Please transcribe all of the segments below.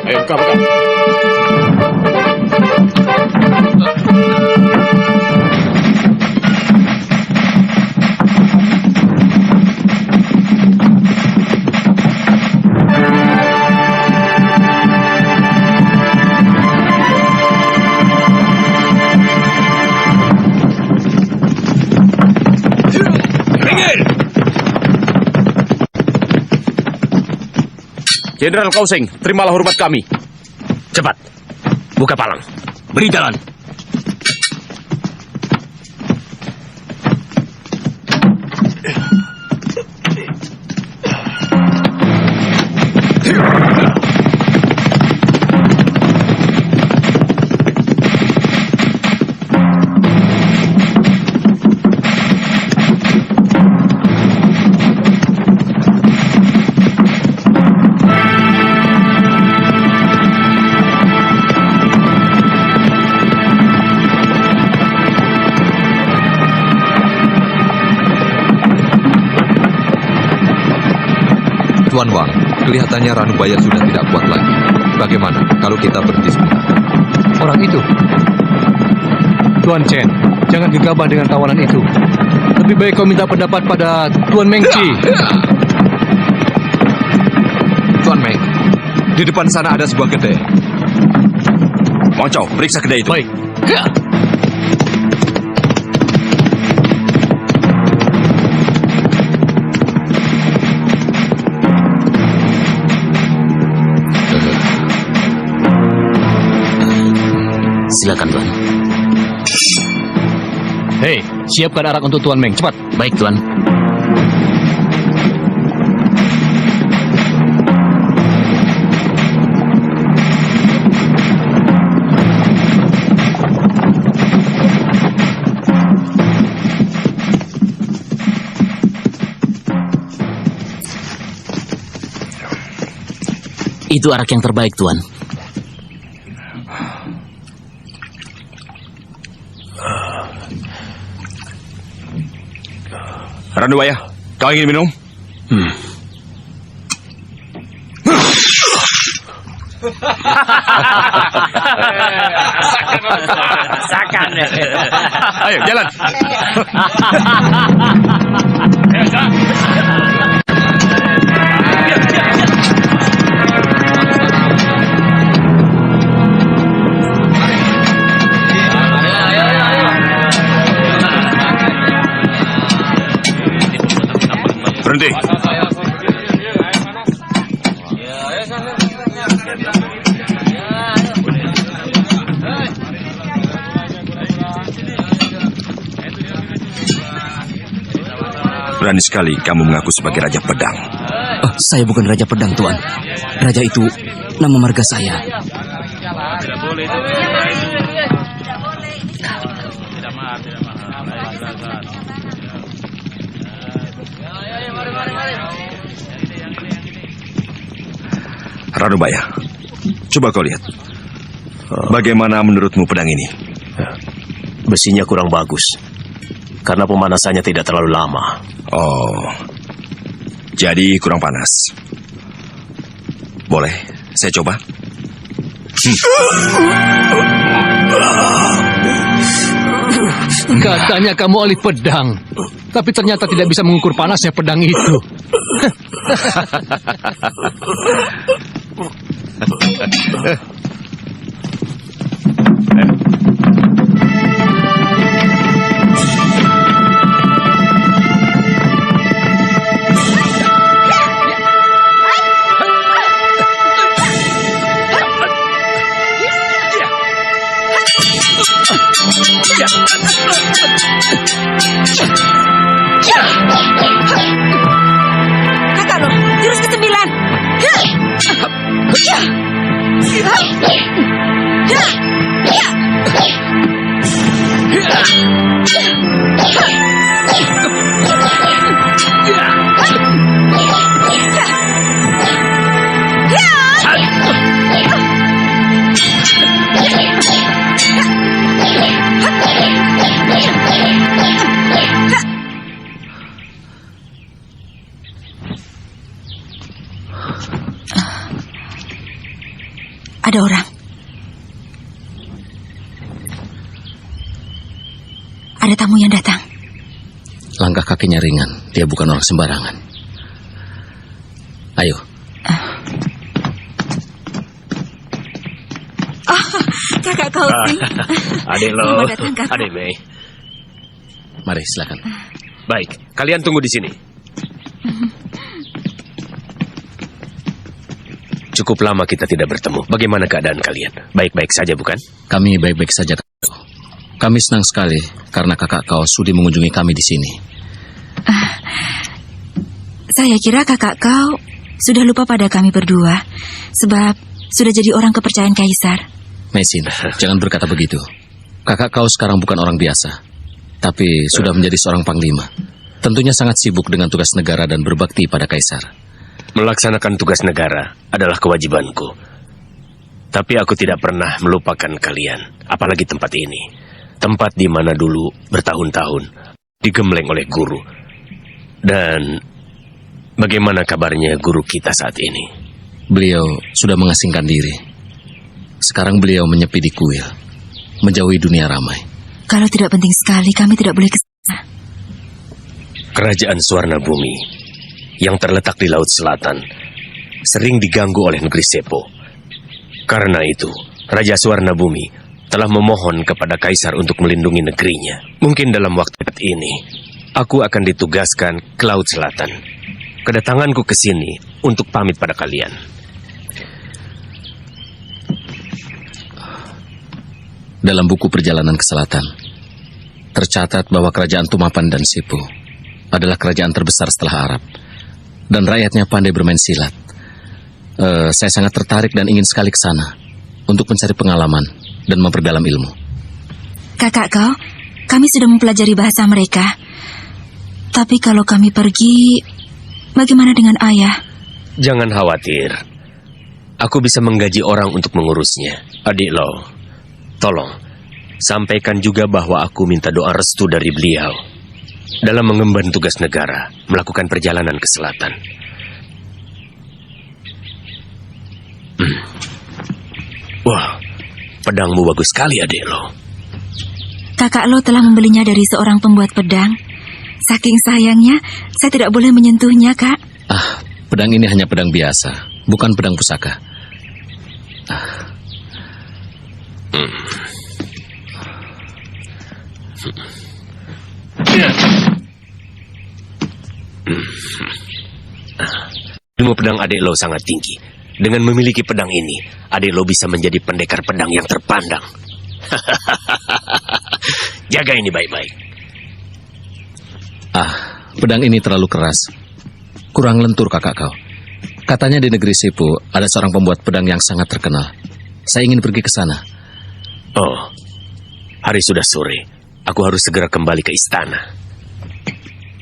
Ayo, buka. Jenderal Kausing, terimalah hormat kami. Cepat, buka palang. Beri jalan. Tuan Wang, kelihatannya Ranubaya sudah tidak kuat lagi. Bagaimana kalau kita berhenti sebentar? Orang itu? Tuan Chen, jangan gegabah dengan tawanan itu. Lebih baik kau minta pendapat pada Tuan Meng Chi. Tuan Meng, di depan sana ada sebuah kedai. Wang Chao, periksa kedai itu. Baik. Silakan, Tuan. Hei, siapkan arak untuk Tuan Meng, cepat. Baik, Tuan. Itu arak yang terbaik, Tuan. Ranubaya, kau ingin minum? Rasakan. Ayo, jalan. Berhenti. Berani sekali kamu mengaku sebagai Raja Pedang. Saya bukan Raja Pedang, Tuan. Raja itu nama marga saya. Ranubaya, coba kau lihat. Bagaimana menurutmu pedang ini? Besinya kurang bagus, karena pemanasannya tidak terlalu lama. Oh, jadi kurang panas. Boleh, saya coba. Katanya kamu ahli pedang, tapi ternyata tidak bisa mengukur panasnya pedang itu. Kakak jurus ke-9. Ada orang. Ada tamu yang datang. Langkah kakinya ringan. Dia bukan orang sembarangan. Ayo. Kakak Kausi. Adik lo, Selamat datang, Kakak. Adik Mei. Mari, silakan. Baik, kalian tunggu di sini. Cukup lama kita tidak bertemu. Bagaimana keadaan kalian? Baik-baik saja, bukan? Kami baik-baik saja, Kakak. Kami senang sekali karena kakak kau sudi mengunjungi kami di sini. Saya kira kakak kau sudah lupa pada kami berdua, sebab sudah jadi orang kepercayaan Kaisar. Mesin, jangan berkata begitu. Kakak kau sekarang bukan orang biasa, tapi sudah menjadi seorang panglima. Tentunya sangat sibuk dengan tugas negara dan berbakti pada Kaisar. Melaksanakan tugas negara adalah kewajibanku. Tapi aku tidak pernah melupakan kalian, apalagi tempat ini. Tempat di mana dulu bertahun-tahun digembleng oleh guru. Dan bagaimana kabarnya guru kita saat ini? Beliau sudah mengasingkan diri. Sekarang beliau menyepi di kuil, menjauhi dunia ramai. Kalau tidak penting sekali, kami tidak boleh ke sana. Kerajaan Suwarna Bumi yang terletak di Laut Selatan sering diganggu oleh negeri Sepo. Karena itu, Raja Suwarna Bumi telah memohon kepada Kaisar untuk melindungi negerinya. Mungkin dalam waktu dekat ini, aku akan ditugaskan ke Laut Selatan. Kedatanganku ke sini untuk pamit pada kalian. Dalam buku perjalanan ke selatan, tercatat bahwa kerajaan Tumapan dan Sipu adalah kerajaan terbesar setelah Arab. Dan rakyatnya pandai bermain silat. Saya sangat tertarik dan ingin sekali ke sana untuk mencari pengalaman dan memperdalam ilmu. Kakak kau, kami sudah mempelajari bahasa mereka. Tapi kalau kami pergi, bagaimana dengan ayah? Jangan khawatir. Aku bisa menggaji orang untuk mengurusnya. Adik lo, tolong, sampaikan juga bahwa aku minta doa restu dari beliau dalam mengemban tugas negara, melakukan perjalanan ke selatan. Wah, pedangmu bagus sekali, adik lo. Kakak lo telah membelinya dari seorang pembuat pedang. Saking sayangnya, saya tidak boleh menyentuhnya, Kak. Pedang ini hanya pedang biasa, bukan pedang pusaka. Ilmu pedang adik lo sangat tinggi. Dengan memiliki pedang ini, adik lo bisa menjadi pendekar pedang yang terpandang. Jaga ini baik-baik. Pedang ini terlalu keras. Kurang lentur, kakak kau. Katanya di negeri Sipu ada seorang pembuat pedang yang sangat terkenal. Saya ingin pergi ke sana. Oh, hari sudah sore. Aku harus segera kembali ke istana.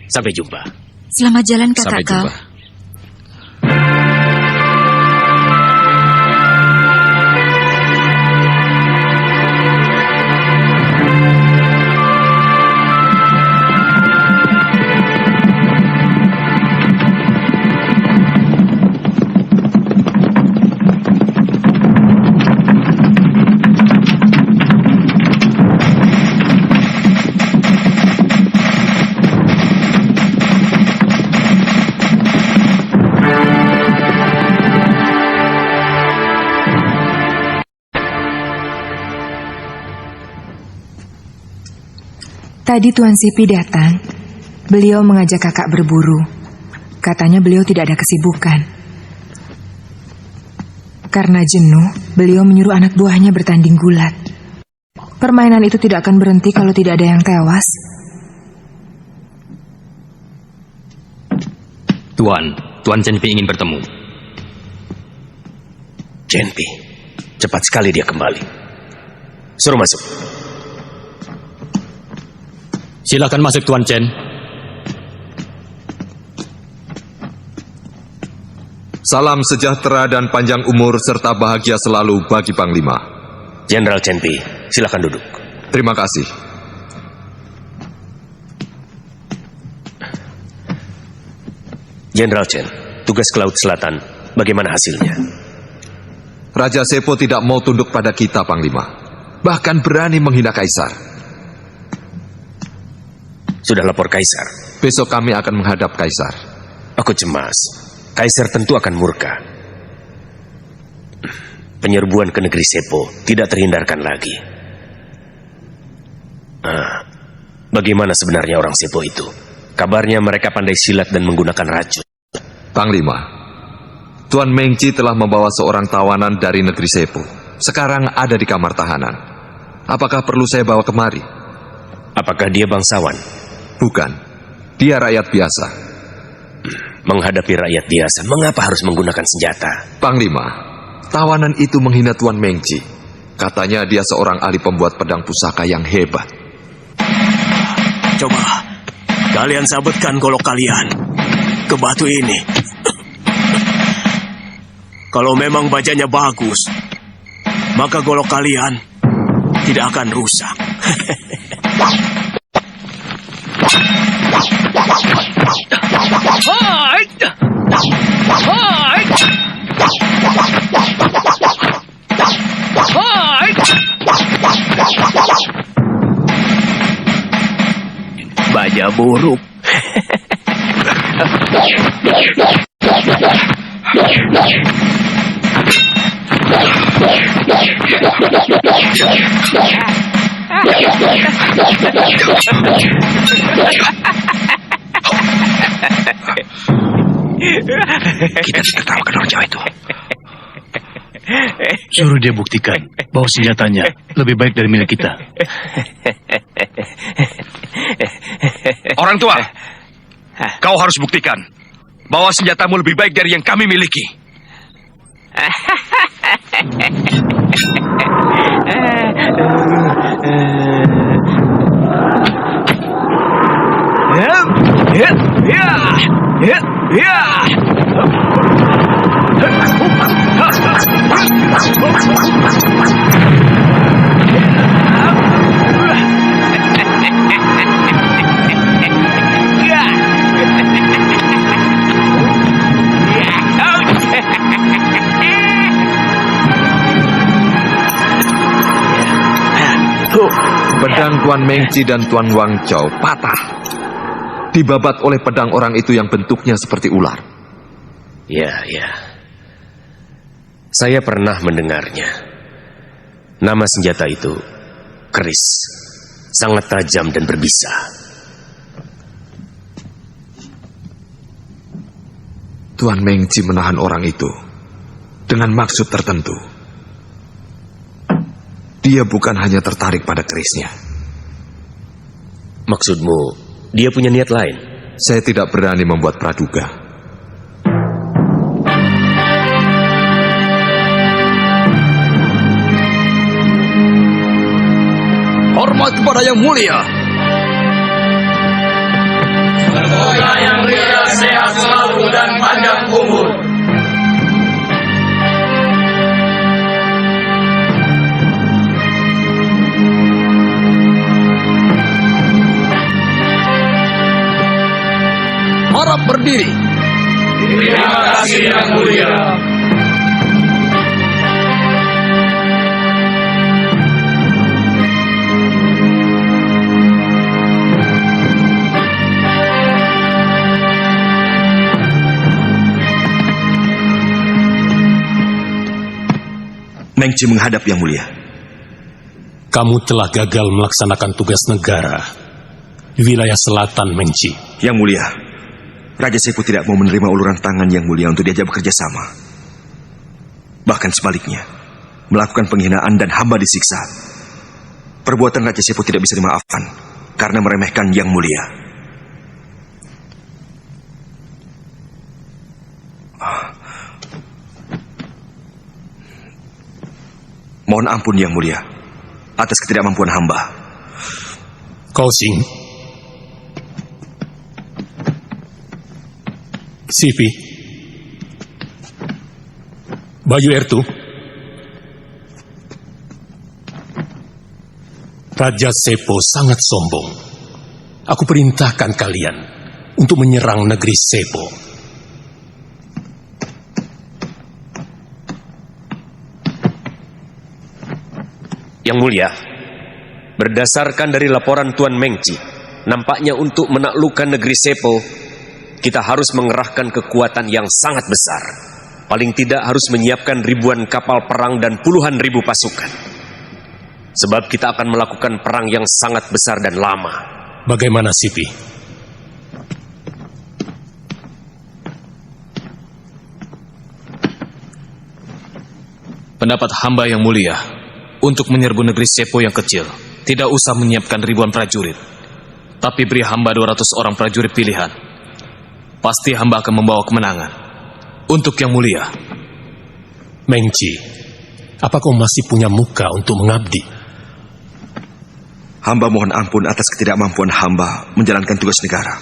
Sampai jumpa. Selamat jalan, kakak Sampai kau. jumpa. Tadi Tuan Sipi datang. Beliau mengajak kakak berburu. Katanya beliau tidak ada kesibukan. Karena jenuh, beliau menyuruh anak buahnya bertanding gulat. Permainan itu tidak akan berhenti kalau tidak ada yang tewas. Tuan Cenpi ingin bertemu. Cenpi, cepat sekali dia kembali. Suruh masuk. Silakan masuk, Tuan Chen. Salam sejahtera dan panjang umur serta bahagia selalu bagi Panglima. Jenderal Cenpi, silakan duduk. Terima kasih. Jenderal Chen, tugas ke Laut Selatan, bagaimana hasilnya? Raja Sepo tidak mau tunduk pada kita, Panglima. Bahkan berani menghina Kaisar. Sudah lapor Kaisar. Besok kami akan menghadap Kaisar. Aku cemas. Kaisar tentu akan murka. Penyerbuan ke negeri Sepo tidak terhindarkan lagi. Bagaimana sebenarnya orang Sepo itu? Kabarnya mereka pandai silat dan menggunakan racun. Panglima, Tuan Mengci telah membawa seorang tawanan dari negeri Sepo. Sekarang ada di kamar tahanan. Apakah perlu saya bawa kemari? Apakah dia bangsawan? Bukan. Dia rakyat biasa. Menghadapi rakyat biasa, mengapa harus menggunakan senjata? Panglima, tawanan itu menghina Tuan Mengci. Katanya dia seorang ahli pembuat pedang pusaka yang hebat. Coba, kalian sabetkan golok kalian ke batu ini. Kalau memang bajanya bagus, maka golok kalian tidak akan rusak. Baja buruk. Kita ditertawakan orang Jawa itu. Suruh dia buktikan bahwa senjatanya lebih baik dari milik kita. Orang tua, kau harus buktikan bahwa senjatamu lebih baik dari yang kami miliki. Pedang Tuan Mengci dan Tuan Wang Chao patah. Dibabat oleh pedang orang itu yang bentuknya seperti ular. Ya. Saya pernah mendengarnya. Nama senjata itu keris. Sangat tajam dan berbisa. Tuan Mengci menahan orang itu dengan maksud tertentu. Dia bukan hanya tertarik pada kerisnya. Maksudmu, dia punya niat lain? Saya tidak berani membuat praduga. Hormat kepada yang mulia. Semoga yang mulia sehat selalu dan panjang umur. Harap berdiri. Terima kasih yang mulia. Mengci menghadap yang mulia. Kamu telah gagal melaksanakan tugas negara di wilayah selatan Mengci. Yang mulia, Raja Sepo tidak mau menerima uluran tangan yang mulia untuk diajak bekerja sama. Bahkan sebaliknya, melakukan penghinaan dan hamba disiksa. Perbuatan Raja Sepo tidak bisa dimaafkan karena meremehkan yang mulia. Mohon ampun yang mulia atas ketidakmampuan hamba. Kau Sing, Sipi, Bayu Ertu, Raja Sepo sangat sombong. Aku perintahkan kalian untuk menyerang negeri Sepo. Yang Mulia, berdasarkan dari laporan Tuan Mengci, nampaknya untuk menaklukkan negeri Sepo, kita harus mengerahkan kekuatan yang sangat besar. Paling tidak harus menyiapkan ribuan kapal perang dan puluhan ribu pasukan. Sebab kita akan melakukan perang yang sangat besar dan lama. Bagaimana, Sipi? Pendapat hamba yang mulia, untuk menyerbu negeri Sepo yang kecil, tidak usah menyiapkan ribuan prajurit, tapi beri hamba 200 orang prajurit pilihan. Pasti hamba akan membawa kemenangan. Untuk yang mulia. Mengci, apa kau masih punya muka untuk mengabdi? Hamba mohon ampun atas ketidakmampuan hamba menjalankan tugas negara.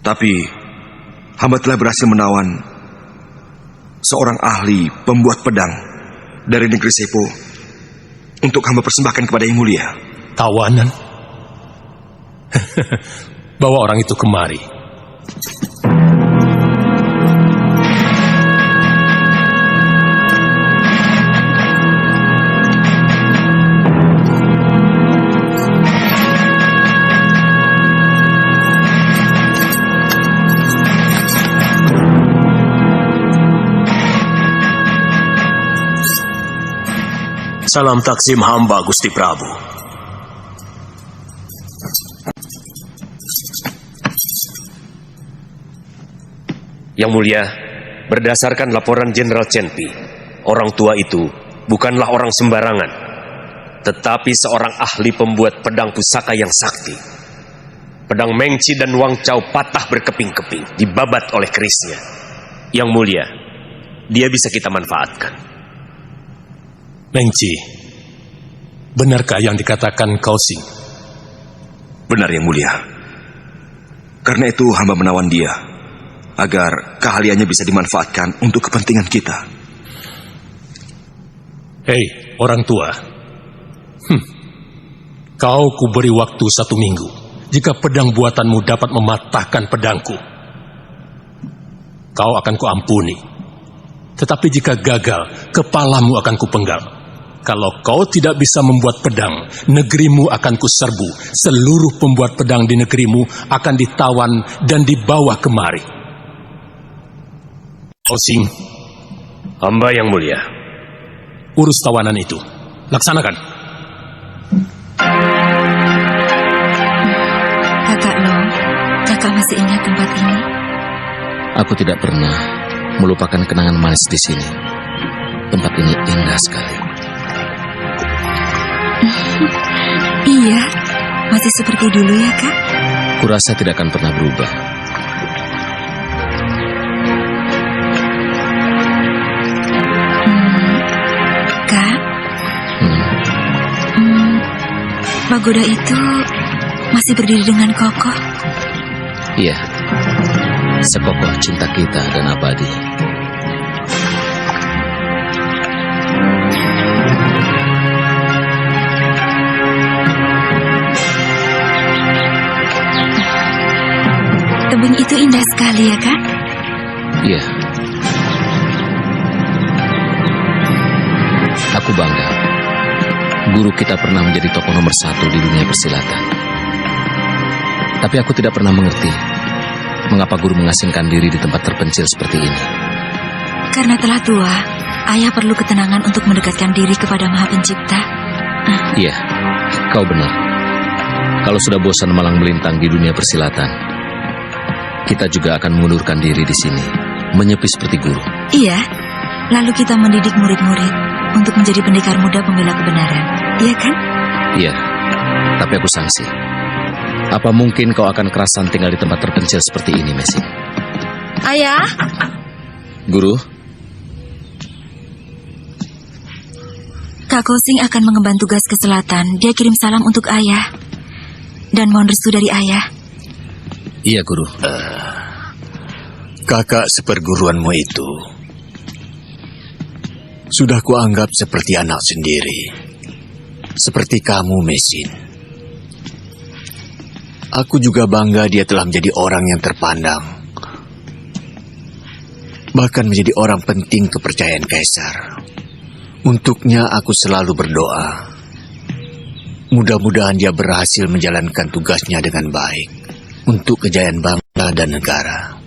Tapi, hamba telah berhasil menawan seorang ahli pembuat pedang dari negeri Sepo untuk hamba persembahkan kepada Yang Mulia. Tawanan? Bawa orang itu kemari. Salam taksim hamba, Gusti Prabu. Yang Mulia, berdasarkan laporan Jenderal Chenpi, orang tua itu bukanlah orang sembarangan, tetapi seorang ahli pembuat pedang pusaka yang sakti. Pedang Mengci dan Wang Chao patah berkeping-keping, dibabat oleh kerisnya. Yang Mulia, dia bisa kita manfaatkan. Mengci, benarkah yang dikatakan Kau Sing? Benar, Yang Mulia. Karena itu hamba menawan dia, agar keahliannya bisa dimanfaatkan untuk kepentingan kita. Hei, orang tua. Kau kuberi waktu 1 minggu. Jika pedang buatanmu dapat mematahkan pedangku, kau akan kuampuni. Tetapi jika gagal, kepalamu akan kupenggal. Kalau kau tidak bisa membuat pedang, negerimu akan kuserbu. Seluruh pembuat pedang di negerimu akan ditawan dan dibawa kemari. Osing, hamba Yang Mulia. Urus tawanan itu. Laksanakan. Kakak Lo, kakak masih ingat tempat ini? Aku tidak pernah melupakan kenangan manis di sini. Tempat ini indah sekali. Iya, masih seperti dulu ya, Kak? Kurasa tidak akan pernah berubah. Kak? Pagoda itu masih berdiri dengan kokoh. Iya, sekokoh cinta kita dan abadi. Tebing itu indah sekali ya, Kak? Iya. Aku bangga. Guru kita pernah menjadi tokoh nomor 1 di dunia persilatan. Tapi aku tidak pernah mengerti mengapa guru mengasingkan diri di tempat terpencil seperti ini. Karena telah tua, ayah perlu ketenangan untuk mendekatkan diri kepada Maha Pencipta. Iya, kau benar. Kalau sudah bosan malang melintang di dunia persilatan, kita juga akan mengundurkan diri di sini, menyepi seperti guru. Iya, lalu kita mendidik murid-murid untuk menjadi pendekar muda pembela kebenaran. Iya kan? Iya, tapi aku sangsi. Apa mungkin kau akan kerasan tinggal di tempat terpencil seperti ini, Messi? Ayah? Guru? Kak Kosing akan mengemban tugas ke selatan. Dia kirim salam untuk ayah. Dan mohon restu dari ayah. Iya, Guru. Kakak seperguruanmu itu sudah kuanggap seperti anak sendiri. Seperti kamu, Mesin. Aku juga bangga dia telah menjadi orang yang terpandang. Bahkan menjadi orang penting kepercayaan Kaisar. Untuknya aku selalu berdoa. Mudah-mudahan dia berhasil menjalankan tugasnya dengan baik untuk kejayaan bangsa dan negara.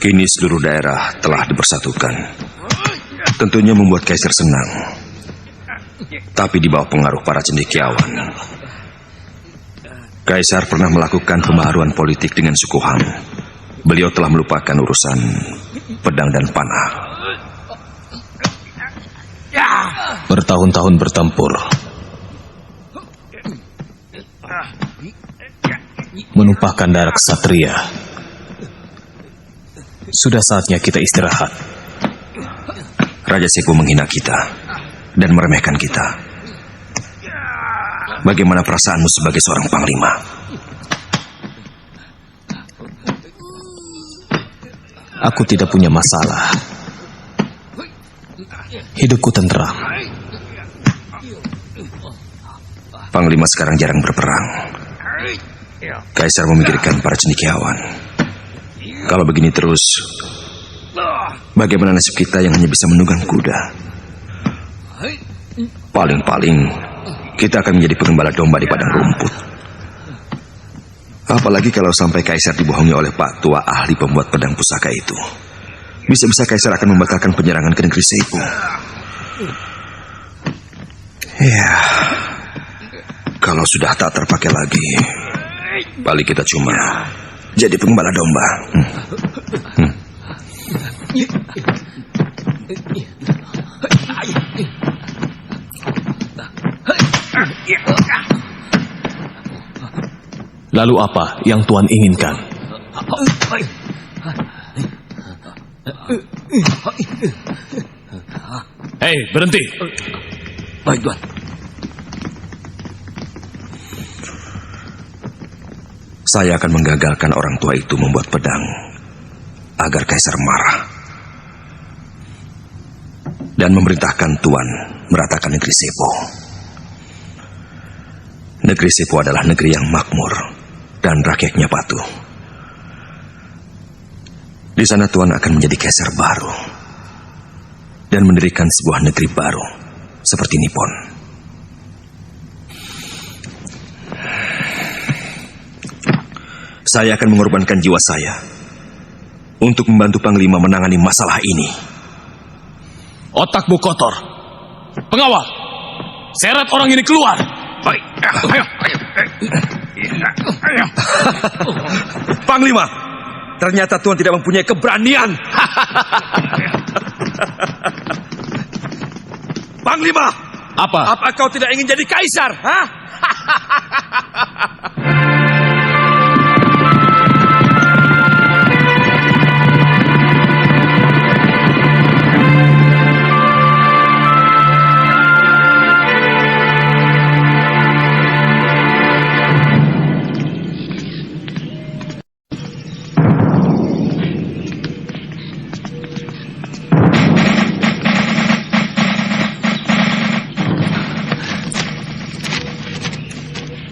Kini seluruh daerah telah dipersatukan. Tentunya membuat Kaisar senang. Tapi di bawah pengaruh para cendekiawan. Kaisar pernah melakukan pembaharuan politik dengan suku Han. Beliau telah melupakan urusan pedang dan panah. Bertahun-tahun bertempur, menumpahkan darah ksatria. Sudah saatnya kita istirahat. Raja Sepo menghina kita dan meremehkan kita. Bagaimana perasaanmu sebagai seorang panglima? Aku tidak punya masalah. Hidupku tenteram. Panglima sekarang jarang berperang. Kaisar memikirkan para cendekiawan. Kalau begini terus, bagaimana nasib kita yang hanya bisa menunggang kuda? Paling-paling kita akan menjadi pengembala domba di padang rumput. Apalagi kalau sampai Kaisar dibohongi oleh Pak Tua ahli pembuat pedang pusaka itu. Bisa-bisa Kaisar akan membatalkan penyerangan ke negeri Seipu. Ya, kalau sudah tak terpakai lagi, paling kita cuma jadi pengembala domba. Lalu apa yang Tuan inginkan? Hei, berhenti. Baik, Tuan. Saya akan menggagalkan orang tua itu membuat pedang agar Kaisar marah dan memerintahkan Tuan meratakan negeri Sepo. Negeri Sepo adalah negeri yang makmur dan rakyatnya patuh. Di sana Tuan akan menjadi Kaisar baru dan mendirikan sebuah negeri baru seperti Nippon. Saya akan mengorbankan jiwa saya untuk membantu Panglima menangani masalah ini. Otakmu kotor. Pengawal, seret orang ini keluar. Baik. Ayo. Panglima, ternyata Tuan tidak mempunyai keberanian. Panglima, apa kau tidak ingin jadi kaisar? Hah?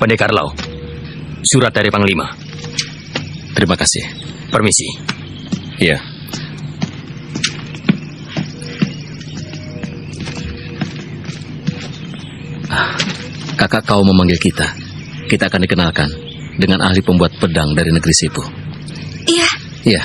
Pendekar Lau, surat dari Panglima. Terima kasih. Permisi. Iya. Kakak kau memanggil kita. Kita akan dikenalkan dengan ahli pembuat pedang dari negeri Sipu. Iya. Iya.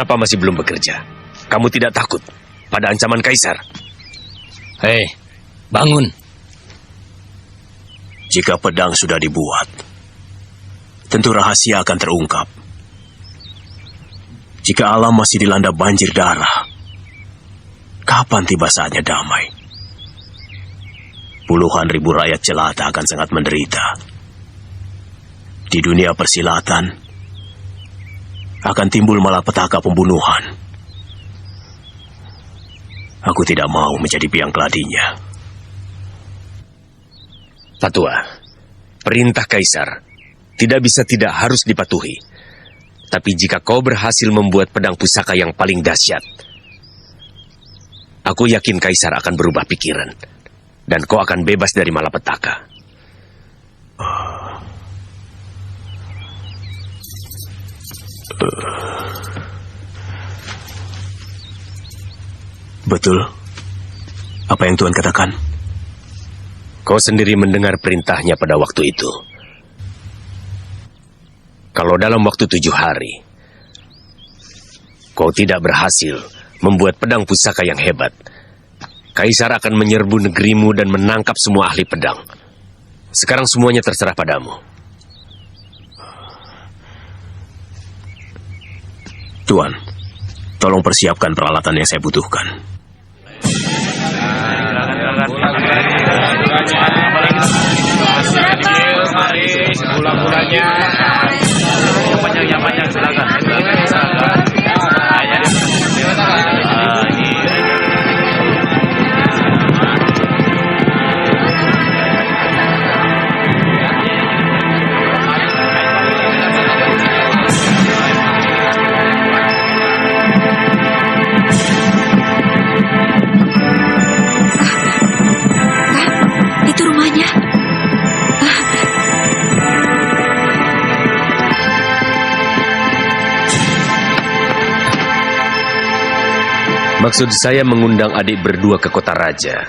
Kenapa masih belum bekerja? Kamu tidak takut pada ancaman Kaisar? Hei, bangun. Jika pedang sudah dibuat, tentu rahasia akan terungkap. Jika alam masih dilanda banjir darah, kapan tiba saatnya damai? Puluhan ribu rakyat jelata akan sangat menderita. Di dunia persilatan, akan timbul malapetaka pembunuhan. Aku tidak mau menjadi biang keladinya. Patua, perintah Kaisar tidak bisa tidak harus dipatuhi. Tapi jika kau berhasil membuat pedang pusaka yang paling dahsyat, aku yakin Kaisar akan berubah pikiran. Dan kau akan bebas dari malapetaka. Betul. Apa yang Tuhan katakan? Kau sendiri mendengar perintahnya pada waktu itu. Kalau dalam waktu 7 hari, kau tidak berhasil membuat pedang pusaka yang hebat, Kaisar akan menyerbu negerimu dan menangkap semua ahli pedang. Sekarang semuanya terserah padamu. Tuan, tolong persiapkan peralatan yang saya butuhkan. Yang banyak silakan. Itu rumahnya. Maksud saya mengundang adik berdua ke kota raja.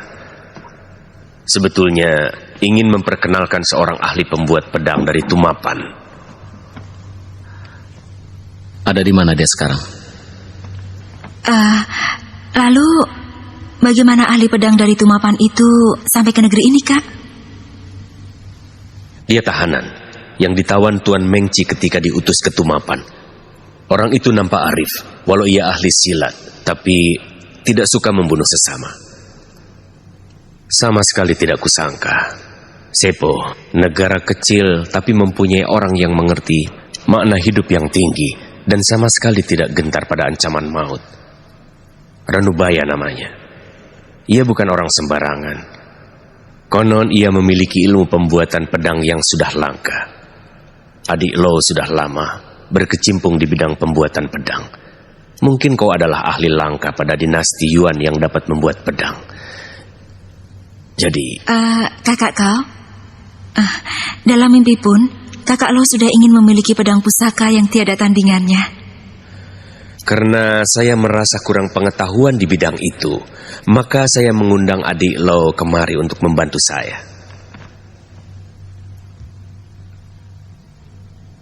Sebetulnya ingin memperkenalkan seorang ahli pembuat pedang dari Tumapan. Ada di mana dia sekarang? Lalu bagaimana ahli pedang dari Tumapan itu sampai ke negeri ini, Kak? Dia tahanan yang ditawan Tuan Mengci ketika diutus ke Tumapan. Orang itu nampak arif, walau ia ahli silat, tapi tidak suka membunuh sesama. Sama sekali tidak kusangka. Sepo, negara kecil tapi mempunyai orang yang mengerti makna hidup yang tinggi dan sama sekali tidak gentar pada ancaman maut. Ranubaya namanya. Ia bukan orang sembarangan. Konon ia memiliki ilmu pembuatan pedang yang sudah langka. Adik Lo sudah lama berkecimpung di bidang pembuatan pedang. Mungkin kau adalah ahli langka pada dinasti Yuan yang dapat membuat pedang. Jadi... kakak kau? Dalam mimpi pun, kakak Lo sudah ingin memiliki pedang pusaka yang tiada tandingannya. Karena saya merasa kurang pengetahuan di bidang itu, maka saya mengundang adik Lo kemari untuk membantu saya.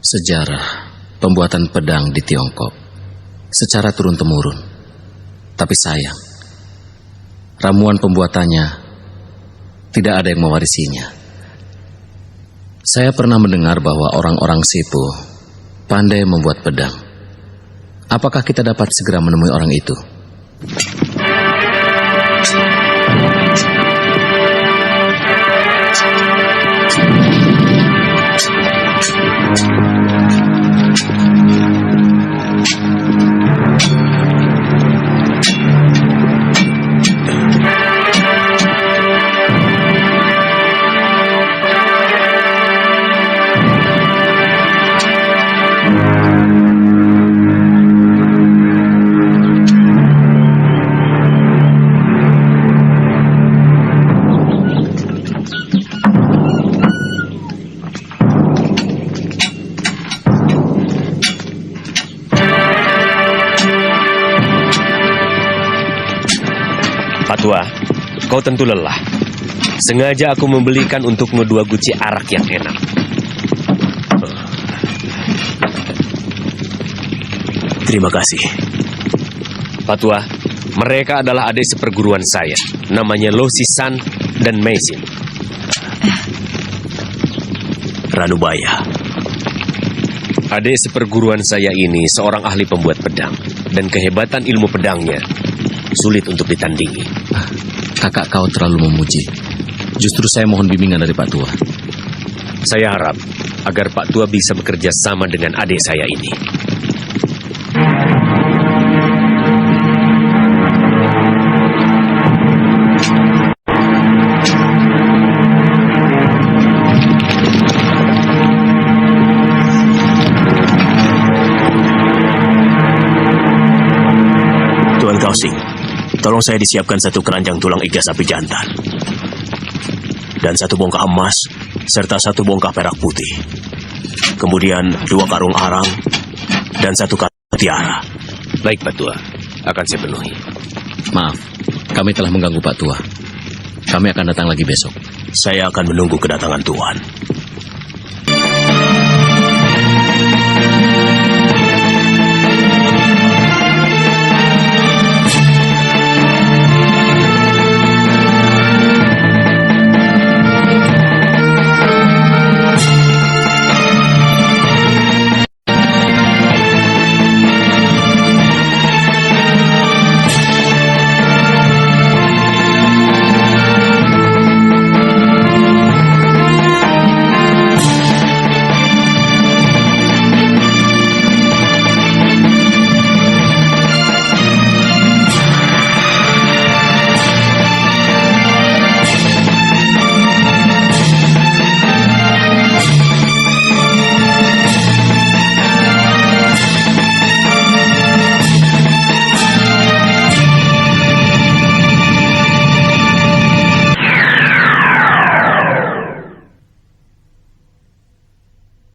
Sejarah pembuatan pedang di Tiongkok secara turun-temurun. Tapi sayang, ramuan pembuatannya tidak ada yang mewarisinya. Saya pernah mendengar bahwa orang-orang Sipu pandai membuat pedang. Apakah kita dapat segera menemui orang itu? Patua, kau tentu lelah. Sengaja aku membelikan untukmu 2 guci arak yang enak. Terima kasih. Pak Tua, mereka adalah adik seperguruan saya. Namanya Lo Sisan dan Meisin. Ranubaya. Adik seperguruan saya ini seorang ahli pembuat pedang. Dan kehebatan ilmu pedangnya sulit untuk ditandingi. Kakak kau terlalu memuji. Justru saya mohon bimbingan dari Pak Tua. Saya harap agar Pak Tua bisa bekerja sama dengan adik saya ini. Tuan Kausing, tolong saya disiapkan satu keranjang tulang iga sapi jantan. Dan satu bongkah emas, serta satu bongkah perak putih. Kemudian 2 karung arang, dan 1 karung tiara. Baik Pak Tua, akan saya penuhi. Maaf, kami telah mengganggu Pak Tua. Kami akan datang lagi besok. Saya akan menunggu kedatangan Tuan.